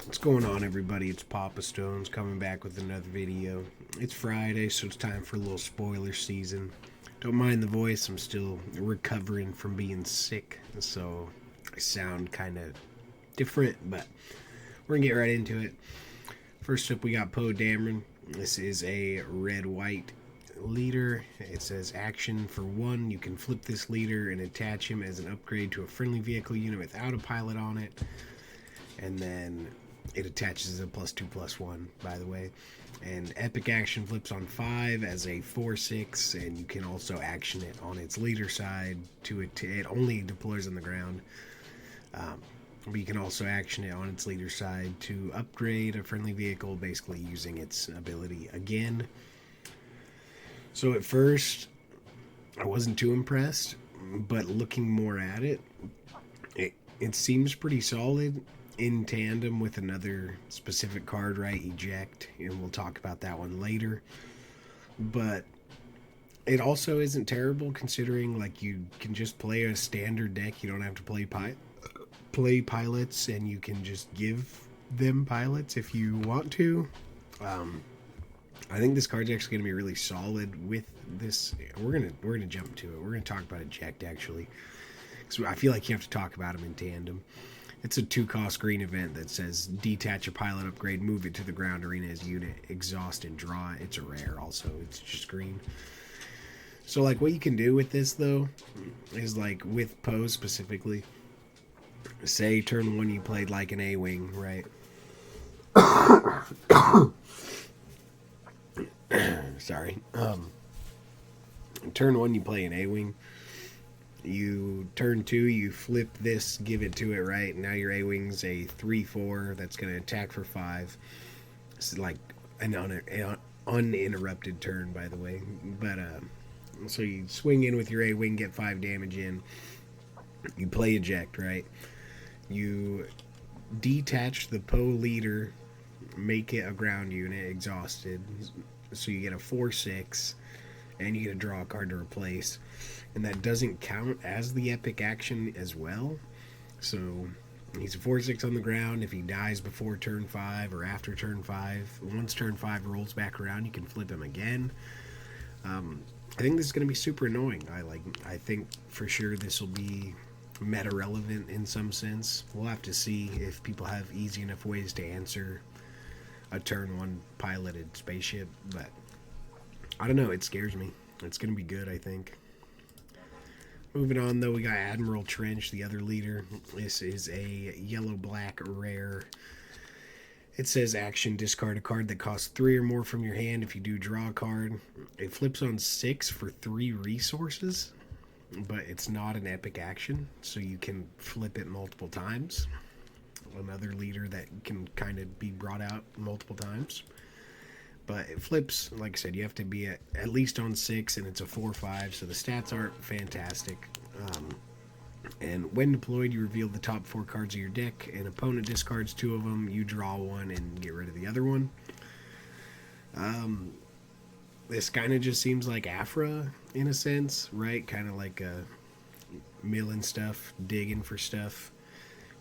What's going on, everybody? It's PapaStones coming back with another video. It's Friday, so it's time for a little spoiler season. Don't mind the voice, I'm still recovering from being sick, so I sound kind of different, but we're gonna get right into it. First up, we got Poe Dameron. This is a red-white leader. It says action for 1. You can flip this leader and attach him as an upgrade to a friendly vehicle unit without a pilot on it. And then it attaches a +2/+1, by the way. And epic action flips on 5 as a 4/6, and you can also action it on its leader side. It only deploys on the ground. But you can also action it on its leader side to upgrade a friendly vehicle, basically using its ability again. So at first, I wasn't too impressed, but looking more at it, it seems pretty solid in tandem with another specific card, right? Eject, and we'll talk about that one later. But it also isn't terrible, considering like you can just play a standard deck. You don't have to play pilots, and you can just give them pilots if you want to. I think this card's actually going to be really solid with this. We're gonna jump to it. We're gonna talk about eject actually, because I feel like you have to talk about them in tandem. It's a 2-cost green event that says detach a pilot upgrade, move it to the ground arena as unit, exhaust, and draw. It's a rare also. It's just green. So like what you can do with this though is like with Poe specifically, say turn 1 you played like an A-wing, right? Sorry. Turn 1 you play an A-wing. You turn 2, you flip this, give it to it, right? Now your A-wing's a 3/4 that's going to attack for 5. This is like an uninterrupted turn, by the way. But so you swing in with your A-wing, get 5 damage in. You play eject, right? You detach the Poe leader, make it a ground unit, exhausted. So you get a 4/6, and you get to draw a card to replace. And that doesn't count as the epic action as well. So he's a 4/6 on the ground. If he dies before turn 5 or after turn 5, once turn 5 rolls back around, you can flip him again. I think this is going to be super annoying. I think for sure this will be meta relevant in some sense. We'll have to see if people have easy enough ways to answer a turn 1 piloted spaceship, but I don't know, it scares me. It's going to be good, I think. Moving on, though, we got Admiral Trench, the other leader. This is a yellow-black rare. It says action, discard a card that costs 3 or more from your hand. If you do, draw a card. It flips on 6 for 3 resources, but it's not an epic action, so you can flip it multiple times. Another leader that can kind of be brought out multiple times. But it flips, like I said, you have to be at least on 6, and it's a 4/5, so the stats aren't fantastic. And when deployed, you reveal the top 4 cards of your deck. An opponent discards 2 of them, you draw 1 and get rid of the other one. This kind of just seems like Afra in a sense, right? Kind of like milling stuff, digging for stuff.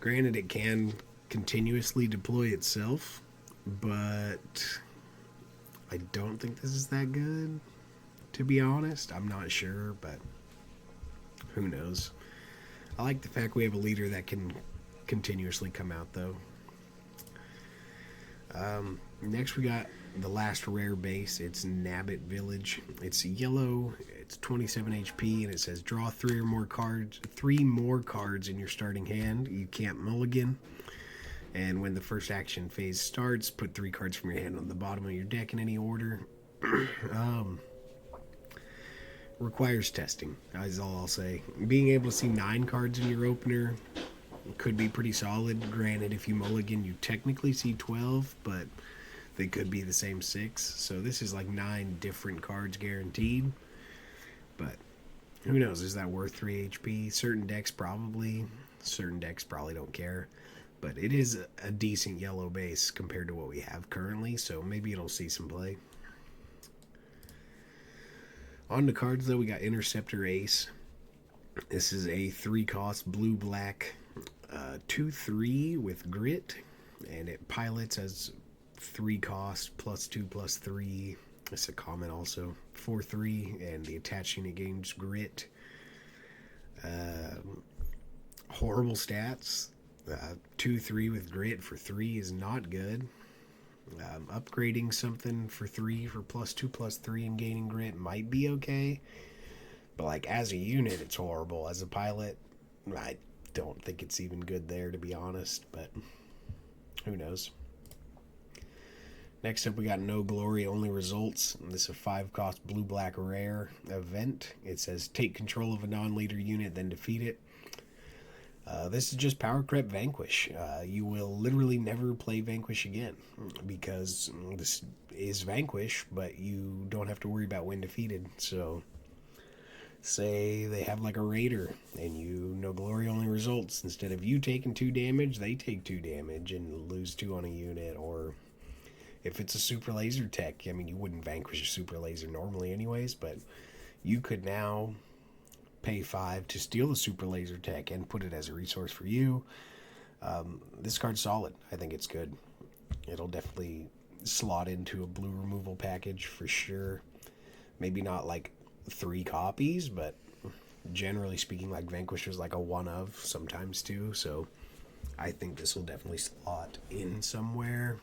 Granted, it can continuously deploy itself, but I don't think this is that good, to be honest. I'm not sure, but who knows. I like the fact we have a leader that can continuously come out, though. Next, we got the last rare base. It's Nabbit Village. It's yellow. It's 27 HP, and it says draw 3 more cards in your starting hand. You can't mulligan. And when the first action phase starts, put 3 cards from your hand on the bottom of your deck in any order. Requires testing, is all I'll say. Being able to see 9 cards in your opener could be pretty solid. Granted, if you mulligan, you technically see 12, but they could be the same 6. So this is like 9 different cards guaranteed. But who knows? Is that worth 3 HP? Certain decks probably. Certain decks probably don't care. But it is a decent yellow base compared to what we have currently, so maybe it'll see some play. On the cards, though, we got Interceptor Ace. This is a 3-cost blue-black 2/3 with grit. and it pilots as 3 cost, +2/+3. It's a common also, 4/3, and the attached unit gains grit. Horrible stats. 2/3 with grit for 3 is not good. Upgrading something for 3 for +2/+3 and gaining grit might be okay, but like as a unit, it's horrible. As a pilot, I don't think it's even good there, to be honest, but who knows. Next up, we got No Glory, Only Results. This is a 5 cost blue black rare event. It says take control of a non-leader unit, then defeat it. This is just Power Creep Vanquish. You will literally never play Vanquish again because this is Vanquish, but you don't have to worry about when defeated. So, say they have like a Raider and you No Glory Only Results. Instead of you taking 2 damage, they take 2 damage and lose 2 on a unit. Or if it's a super laser tech, I mean, you wouldn't vanquish a super laser normally anyways, but you could now pay 5 to steal the super laser tech and put it as a resource for you. This card's solid. I think it's good. It'll definitely slot into a blue removal package for sure. Maybe not like 3 copies, but generally speaking, like Vanquish was like a one of sometimes too. So I think this will definitely slot in somewhere.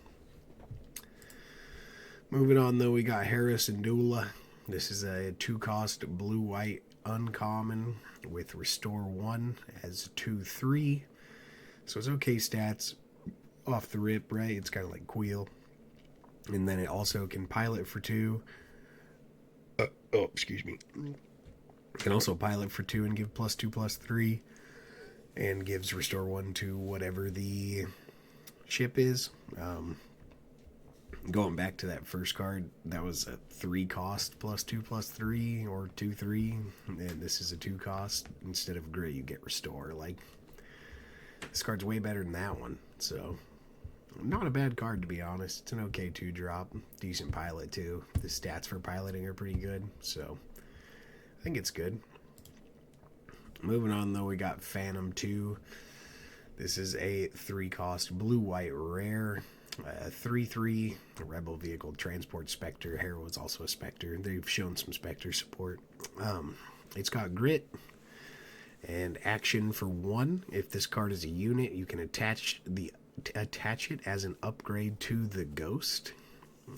Moving on though, we got Harris and Dula. This is a 2 cost blue white uncommon with restore 1 as 2/3. So it's okay stats off the rip, right? It's kind of like Queel. And then it also can pilot for 2. Excuse me. It can also pilot for 2 and give +2/+3. And gives restore 1 to whatever the ship is. Going back to that first card, that was a 3 cost +2/+3 or 2/3, and this is a 2 cost. Instead of grit, you get restore. Like, this card's way better than that one, so not a bad card, to be honest. It's an okay 2-drop, decent pilot too. The stats for piloting are pretty good, so I think it's good. Moving on though, we got Phantom 2. This is a 3 cost blue white rare. 3/3 Rebel Vehicle Transport Spectre. Hera was also a Spectre. They've shown some Spectre support. It's got grit and action for 1. If this card is a unit, you can attach it as an upgrade to the Ghost.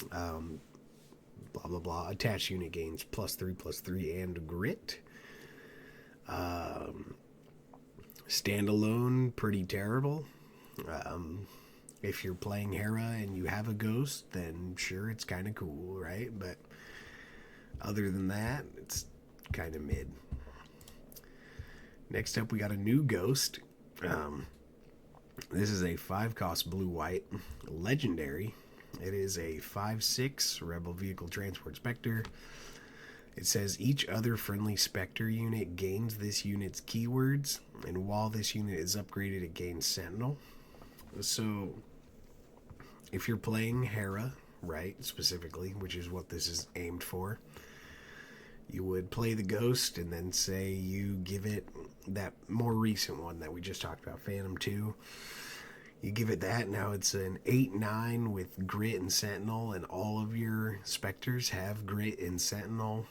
Blah blah blah. Attached unit gains +3/+3 and grit. Standalone, pretty terrible. If you're playing Hera and you have a Ghost, then sure, it's kind of cool, right? But other than that, it's kind of mid. Next up, we got a new Ghost. This is a 5 cost blue white legendary. It is a 5/6 Rebel Vehicle Transport Spectre. It says each other friendly Spectre unit gains this unit's keywords, and while this unit is upgraded, it gains Sentinel. So, if you're playing Hera, right, specifically, which is what this is aimed for, you would play the Ghost, and then say you give it that more recent one that we just talked about, Phantom 2. You give it that, now it's an 8/9 with Grit and Sentinel, and all of your Spectres have Grit and Sentinel.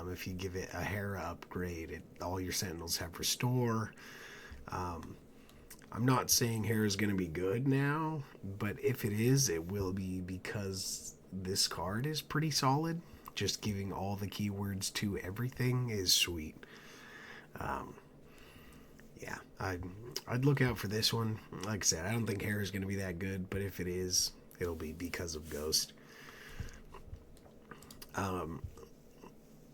If you give it a Hera upgrade, all your Sentinels have Restore. I'm not saying Hera is going to be good now, but if it is, it will be because this card is pretty solid. Just giving all the keywords to everything is sweet. Yeah, I'd look out for this one. Like I said, I don't think Hera is going to be that good, but if it is, it'll be because of Ghost.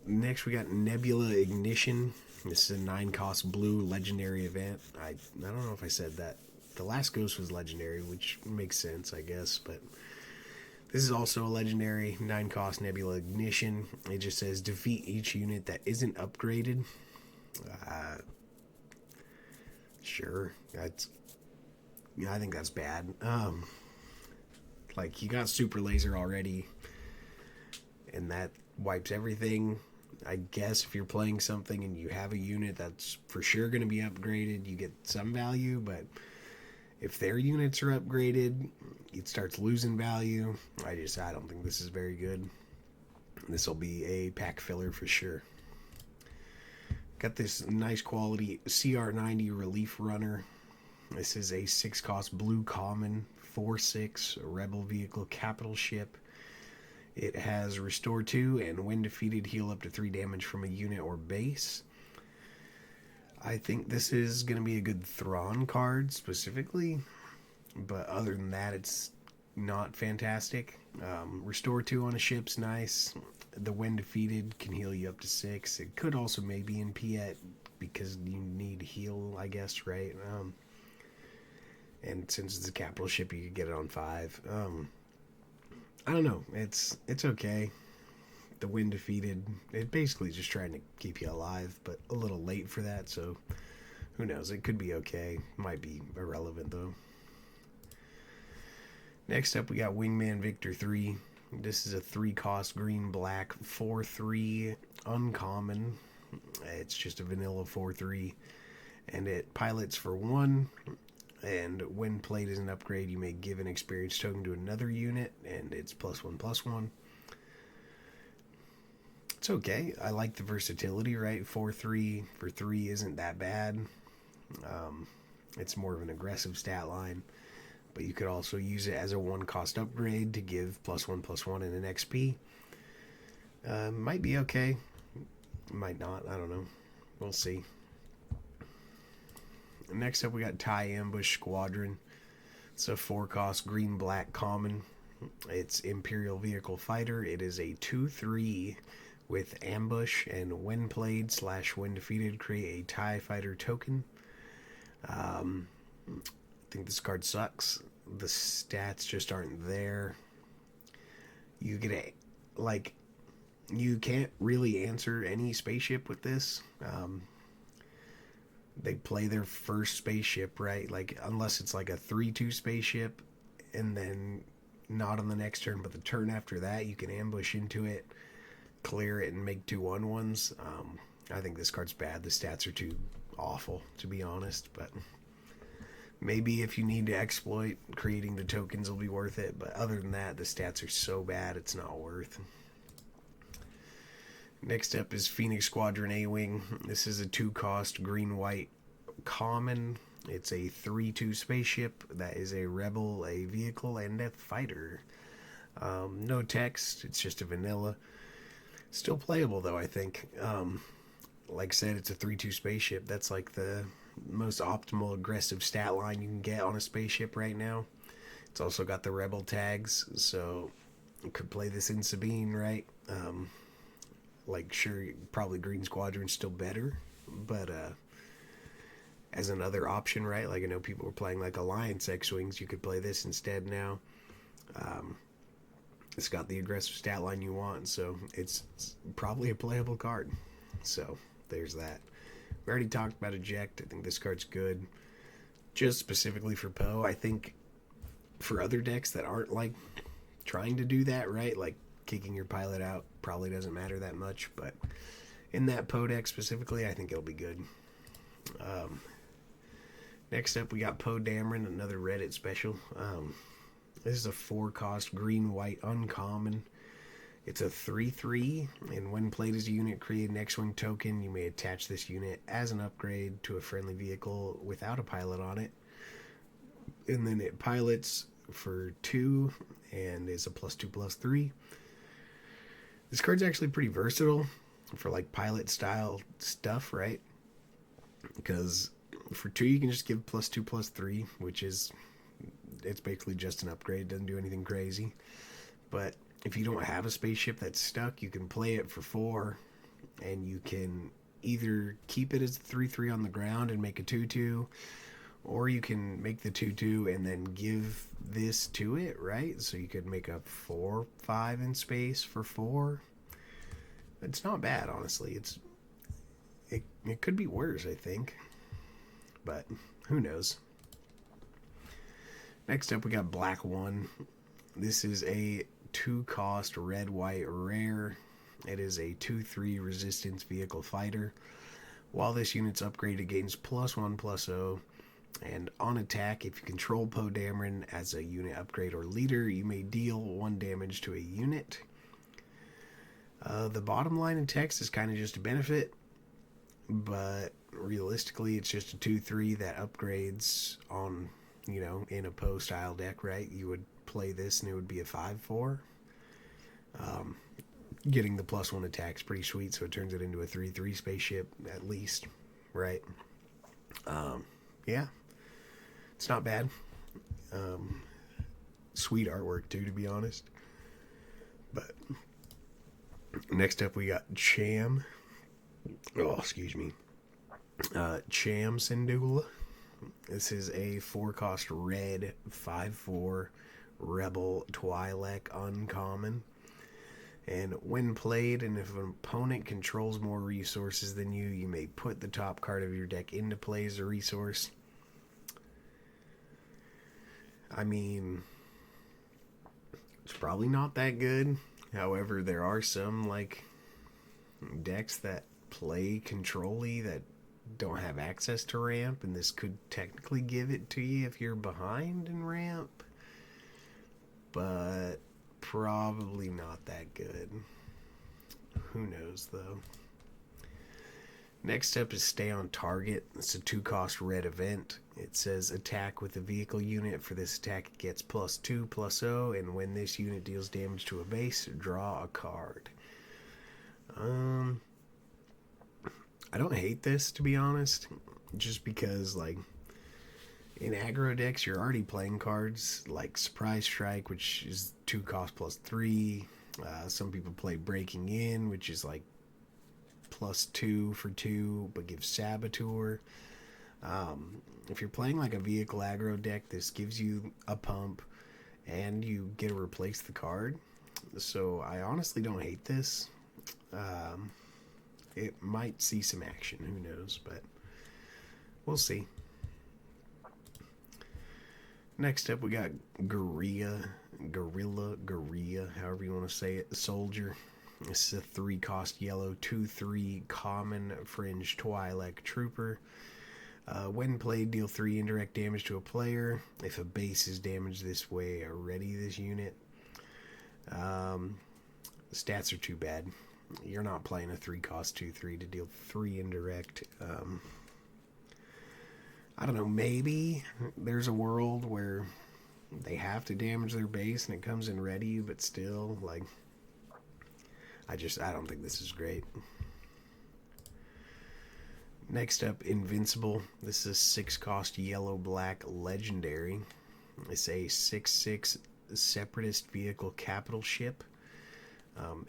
Next, we got Nebula Ignition. This is a 9 cost blue legendary event. I don't know if I said that. The last Ghost was legendary, which makes sense, I guess, but this is also a legendary 9 cost Nebula Ignition. It just says defeat each unit that isn't upgraded. Sure, I think that's bad. Like, you got Super Laser already, and that wipes everything. I guess if you're playing something and you have a unit that's for sure going to be upgraded, you get some value, but If their units are upgraded, it starts losing value. I don't think this is very good. This will be a pack filler for sure. Got this nice quality CR90 Relief Runner. This is a 6 cost blue common, 4/6 rebel vehicle capital ship. It has Restore 2 and when defeated, heal up to 3 damage from a unit or base. I think this is going to be a good Thrawn card specifically, but other than that, it's not fantastic. Restore 2 on a ship's nice. The when defeated can heal you up to 6. It could also maybe in Piet because you need heal, I guess, right? And since it's a capital ship, you could get it on 5. I don't know. It's okay. The when defeated, it basically just trying to keep you alive, but a little late for that, so who knows? It could be okay. Might be irrelevant though. Next up, we got Wingman Victor 3. This is a 3 cost green black 4/3 uncommon. It's just a vanilla 4/3, and it pilots for 1. And when played as an upgrade, you may give an experience token to another unit, and it's +1/+1. It's okay. I like the versatility, right? 4/3 for 3 isn't that bad. It's more of an aggressive stat line, but you could also use it as a 1 cost upgrade to give +1/+1 in an XP. Might be okay. Might not. I don't know. We'll see. Next up, we got TIE Ambush Squadron. It's a 4 cost green black common. It's Imperial Vehicle Fighter. It is a 2/3 with ambush, and when played / when defeated, create a TIE Fighter token. I think this card sucks. The stats just aren't there. You get a, like, you can't really answer any spaceship with this. They play their first spaceship, right? Like, unless it's like a 3/2 spaceship, and then not on the next turn, but the turn after that, you can ambush into it, clear it, and make 2/1/1s. I think this card's bad. The stats are too awful, to be honest, but maybe if you need to exploit, creating the tokens will be worth it, but other than that, the stats are so bad, it's not worth. Next up is Phoenix Squadron A-Wing. This is a 2 cost green-white common. It's a 3/2 spaceship that is a rebel, a vehicle, and a fighter. No text, it's just a vanilla. Still playable though, I think. Like I said, it's a 3/2 spaceship. That's like the most optimal aggressive stat line you can get on a spaceship right now. It's also got the rebel tags, so you could play this in Sabine, right? Like, sure, probably Green Squadron's still better, but as another option, right? Like, I know people were playing like Alliance X-Wings. You could play this instead now. It's got the aggressive stat line you want, so it's probably a playable card. So there's that. We already talked about Eject. I think this card's good. Just specifically for Poe, I think for other decks that aren't like trying to do that, right? Like kicking your pilot out probably doesn't matter that much, but in that Poe deck specifically, I think it'll be good. Next up, we got Poe Dameron, another Reddit special. This is a 4 cost green-white uncommon. It's a 3/3, and when played as a unit, create an X-Wing token. You may attach this unit as an upgrade to a friendly vehicle without a pilot on it. And then it pilots for 2 and is a +2/+3. This card's actually pretty versatile for like pilot style stuff, right? Because for 2 you can just give +2/+3, which is, it's basically just an upgrade, doesn't do anything crazy. But if you don't have a spaceship that's stuck, you can play it for 4, and you can either keep it as a 3/3 on the ground and make a 2/2, or you can make the 2/2 and then give this to it, right? So you could make a 4/5 in space for 4. It's not bad, honestly. It could be worse, I think, but who knows. Next up, we got Black 1. This is a 2 cost red-white rare. It is a 2/3 resistance vehicle fighter. While this unit's upgraded, it gains +1/+0 And on attack, if you control Poe Dameron as a unit upgrade or leader, you may deal 1 damage to a unit. The bottom line in text is kind of just a benefit, but realistically, it's just a 2/3 that upgrades on, in a Poe style deck, right? You would play this and it would be a 5/4. Getting the +1 attack is pretty sweet, so it turns it into a 3/3 spaceship at least, right? Yeah, it's not bad. Sweet artwork too, to be honest. But next up, we got Cham. Oh, excuse me. Cham Syndulla. This is a 4-cost red 5/4 Rebel Twi'lek uncommon. And when played, and if an opponent controls more resources than you, you may put the top card of your deck into play as a resource. I mean, it's probably not that good. However, there are some, decks that play control-y that don't have access to ramp, and this could technically give it to you if you're behind in ramp. But probably not that good. Who knows, though. Next up is Stay on Target. It's a 2-cost red event. It says attack with a vehicle unit. For this attack, it gets +2/+0, and when this unit deals damage to a base, draw a card. I don't hate this, to be honest, just because, in aggro decks, you're already playing cards like Surprise Strike, which is 2-cost +3. Some people play Breaking In, which is +2 for 2, but gives Saboteur. If you're playing a vehicle aggro deck, this gives you a pump, and you get to replace the card. So I honestly don't hate this. It might see some action, who knows, but we'll see. Next up, we got Guerrilla, however you want to say it, Soldier. This is a 3-cost yellow 2/3 common fringe Twi'lek trooper. When played, deal 3 indirect damage to a player. If a base is damaged this way, already this unit. The stats are too bad. You're not playing a 3-cost 2/3 to deal 3 indirect. I don't know, maybe there's a world where they have to damage their base and it comes in ready, but still, I don't think this is great. Next up, Invincible. This is a 6-cost yellow-black legendary. It's a 6/6 Separatist vehicle capital ship.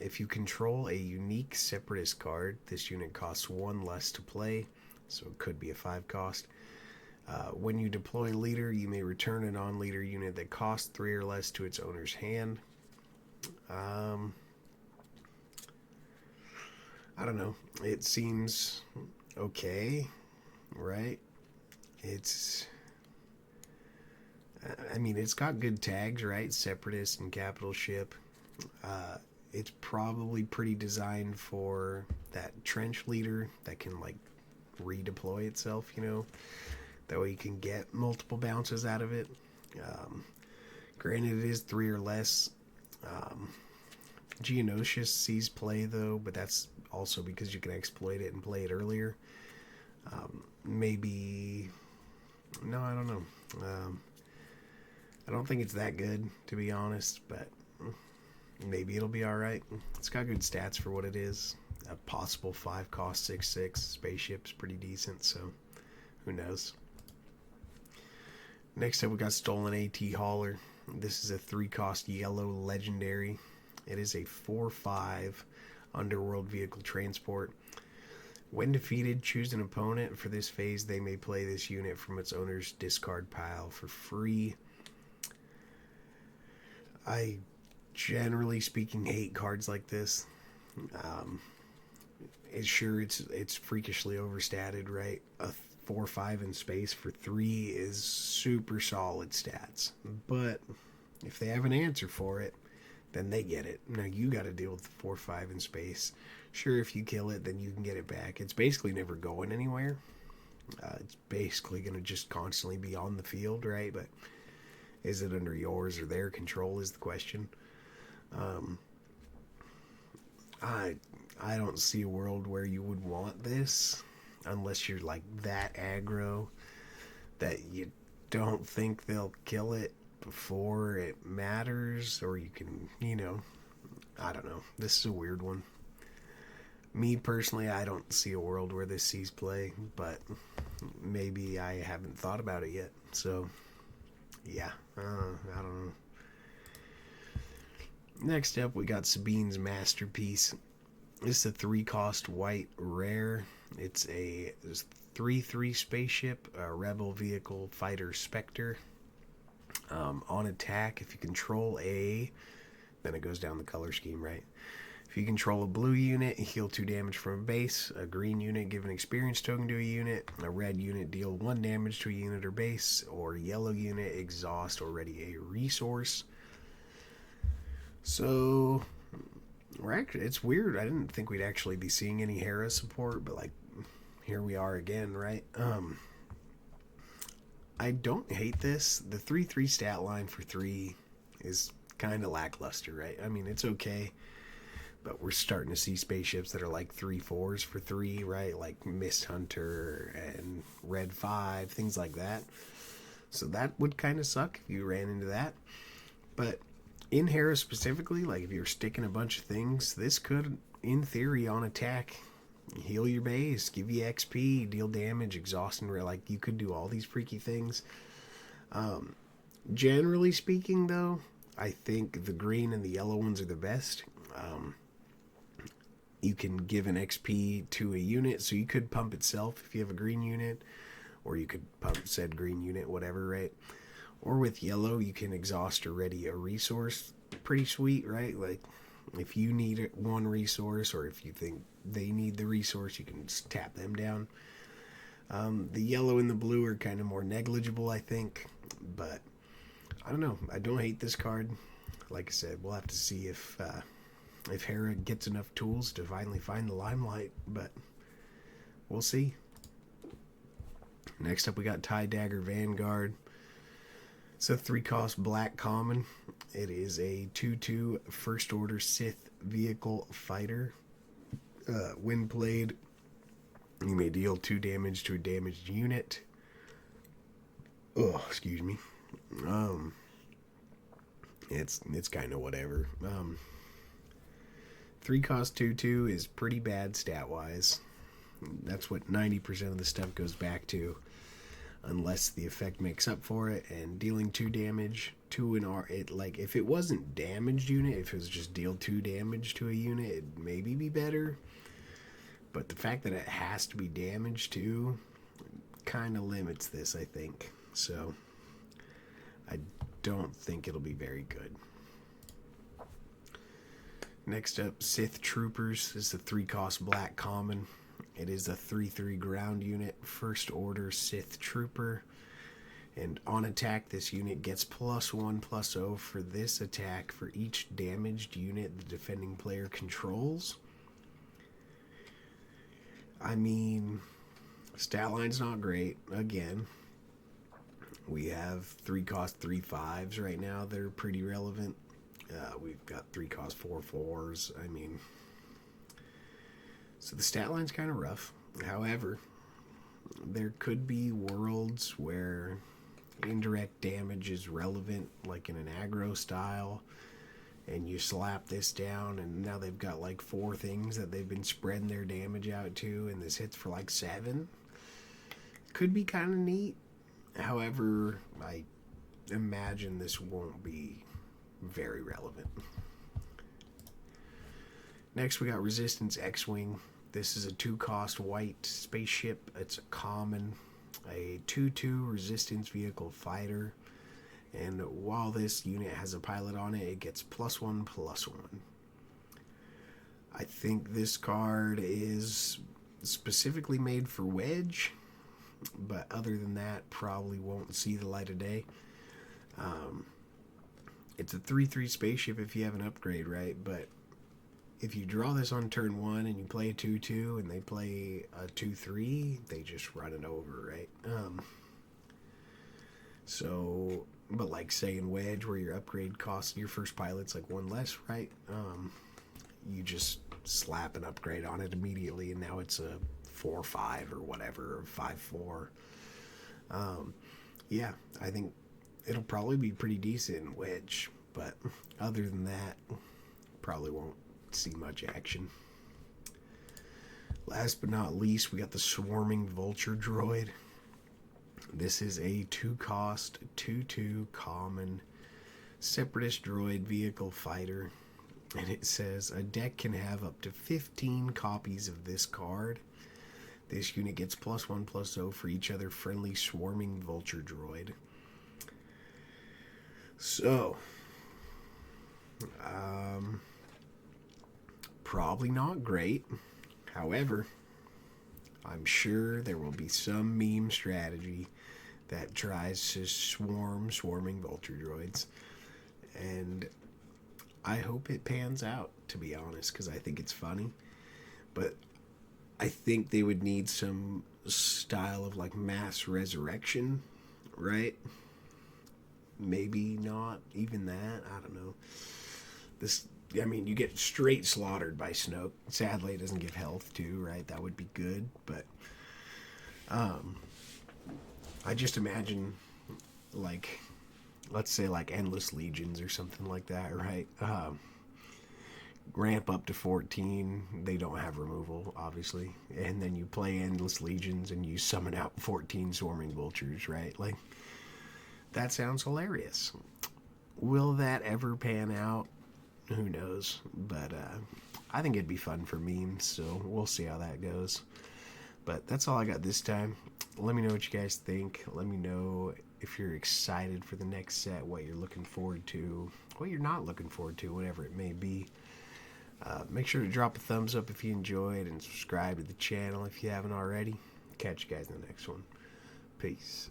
If you control a unique Separatist card, this unit costs 1 less to play, so it could be a 5-cost. When you deploy leader, you may return a non-leader unit that costs 3 or less to its owner's hand. I don't know. It seems okay, right? It's got good tags, right? Separatist and capital ship. It's probably pretty designed for that trench leader that can redeploy itself, that way you can get multiple bounces out of it. Granted, it is 3 or less. Geonosius sees play though, but that's also because you can exploit it and play it earlier. Maybe, no, I don't know. I don't think it's that good, to be honest, but maybe it'll be alright. It's got good stats for what it is. A possible 5-cost 6/6 spaceship's pretty decent, so who knows. Next up, we got Stolen AT Hauler. This is a 3-cost yellow legendary. It is a 4/5 underworld vehicle transport. When defeated, choose an opponent. For this phase, they may play this unit from its owner's discard pile for free. I, generally speaking, hate cards like this. It's freakishly overstated, right? A 4/5 in space for 3 is super solid stats. But if they have an answer for it, then they get it. Now you got to deal with the 4/5 in space. Sure, if you kill it, then you can get it back. It's basically never going anywhere. It's basically going to just constantly be on the field, right? But is it under yours or their control is the question. Um, I I don't see a world where you would want this unless you're like that aggro that you don't think they'll kill it before it matters, or you can, I don't know. This is a weird one. Me personally, I don't see a world where this sees play, but maybe I haven't thought about it yet. So, yeah, I don't know. Next up, we got Sabine's Masterpiece. This is a 3-cost white rare. It's a 3/3 spaceship, a rebel vehicle fighter Spectre. On attack, if you control then it goes down the color scheme, right? If you control a blue unit, heal 2 damage from a base. A green unit, give an experience token to a unit. A red unit, deal 1 damage to a unit or base. Or a yellow unit, exhaust already a resource. So, it's weird. I didn't think we'd actually be seeing any Hera support, but like, here we are again, right? I don't hate this. The 3/3 stat line for 3 is kind of lackluster, right? I mean, it's okay, but we're starting to see spaceships that are like 3/4s for 3, right? Like Mist Hunter and Red 5, things like that. So that would kind of suck if you ran into that. But in Hera specifically, like if you're sticking a bunch of things, this could, in theory, on attack, heal your base, give you XP, deal damage, exhaust, and like you could do all these freaky things. Generally speaking, though, I think the green and the yellow ones are the best. You can give an XP to a unit, so you could pump itself if you have a green unit, or you could pump said green unit, whatever, right? Or with yellow, you can exhaust or ready a resource. Pretty sweet, right? Like, if you need one resource, or if you think they need the resource, you can just tap them down. The yellow and the blue are kind of more negligible, I think. But, I don't know. I don't hate this card. Like I said, we'll have to see if Hera gets enough tools to finally find the limelight. But, we'll see. Next up, we got TIE Dagger Vanguard. It's a 3-cost black common. It is a 2/2 First Order Sith vehicle fighter. When played, you may deal 2 damage to a damaged unit. Oh, excuse me. It's kind of whatever. 3-cost 2/2 is pretty bad stat-wise. That's what 90% of the stuff goes back to, unless the effect makes up for it. And dealing 2 damage to an like if it wasn't damaged unit, if it was just deal 2 damage to a unit, it'd maybe be better. But the fact that it has to be damaged too kind of limits this, I think. So I don't think it'll be very good. Next up, Sith Troopers. This is a 3-cost black common. It is a 3/3 ground unit, First Order Sith Trooper. And on attack, this unit gets +1/+0 for this attack for each damaged unit the defending player controls. I mean, stat line's not great. Again, we have 3-cost 3/5s right now. They're pretty relevant. We've got 3-cost 4/4s. I mean, so the stat line's kind of rough. However, there could be worlds where indirect damage is relevant, like in an aggro style, and you slap this down, and now they've got like 4 things that they've been spreading their damage out to, and this hits for like 7. Could be kind of neat. However, I imagine this won't be very relevant. Next, we got Resistance X-Wing. This is a 2-cost white spaceship. It's a common, a 2/2 resistance vehicle fighter. And while this unit has a pilot on it, it gets +1/+1. I think this card is specifically made for Wedge, but other than that, probably won't see the light of day. It's a 3/3 spaceship if you have an upgrade, right? But if you draw this on turn 1 and you play a 2-2 and they play a 2-3, they just run it over, right? So, but like say in Wedge, where your upgrade cost your first pilot's like 1 less, right? You just slap an upgrade on it immediately, and now it's a 4-5 or whatever, or 5-4. Yeah, I think it'll probably be pretty decent in Wedge, but other than that, probably won't see much action. Last but not least, we got the Swarming Vulture Droid. This is a 2-cost, 2-2 common Separatist droid vehicle fighter. And it says a deck can have up to 15 copies of this card. This unit gets +1/+0 for each other friendly Swarming Vulture Droid. So, probably not great. However, I'm sure there will be some meme strategy that tries to swarming Vulture Droids. And I hope it pans out, to be honest, because I think it's funny. But I think they would need some style of like mass resurrection, right? Maybe not even that. I don't know. You get straight slaughtered by Snoke. Sadly, it doesn't give health too, right? That would be good, but I just imagine, like, let's say like Endless Legions or something like that, right? Ramp up to 14. They don't have removal, obviously, and then you play Endless Legions and you summon out 14 Swarming Vultures, right? Like, that sounds hilarious. Will that ever pan out? Who knows? But I think it'd be fun for memes, so we'll see how that goes. But that's all I got this time. Let me know what you guys think. Let me know if you're excited for the next set, what you're looking forward to, what you're not looking forward to, whatever it may be. Make sure to drop a thumbs up if you enjoyed and subscribe to the channel if you haven't already. Catch you guys in the next one. Peace.